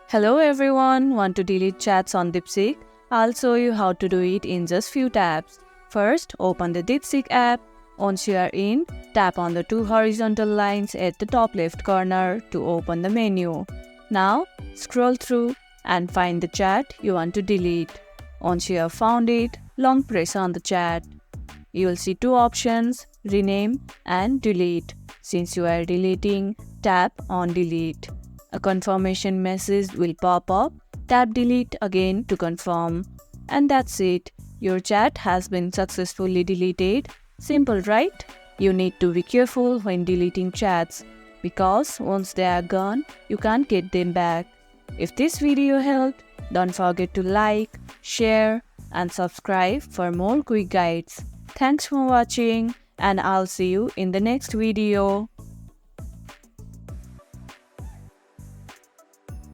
Hello everyone, want to delete chats on DeepSeek? I'll show you how to do it in just few taps. First, open the DeepSeek app. Once you are in, tap on the two horizontal lines at the top left corner to open the menu. Now, scroll through and find the chat you want to delete. Once you have found it, long press on the chat. You will see two options, rename and delete. Since you are deleting, tap on delete. A confirmation message will pop up. Tap delete again to confirm. And that's it. Your chat has been successfully deleted. Simple, right? You need to be careful when deleting chats because once they are gone, you can't get them back. If this video helped, don't forget to like, share, and subscribe for more quick guides. Thanks for watching, and I'll see you in the next video.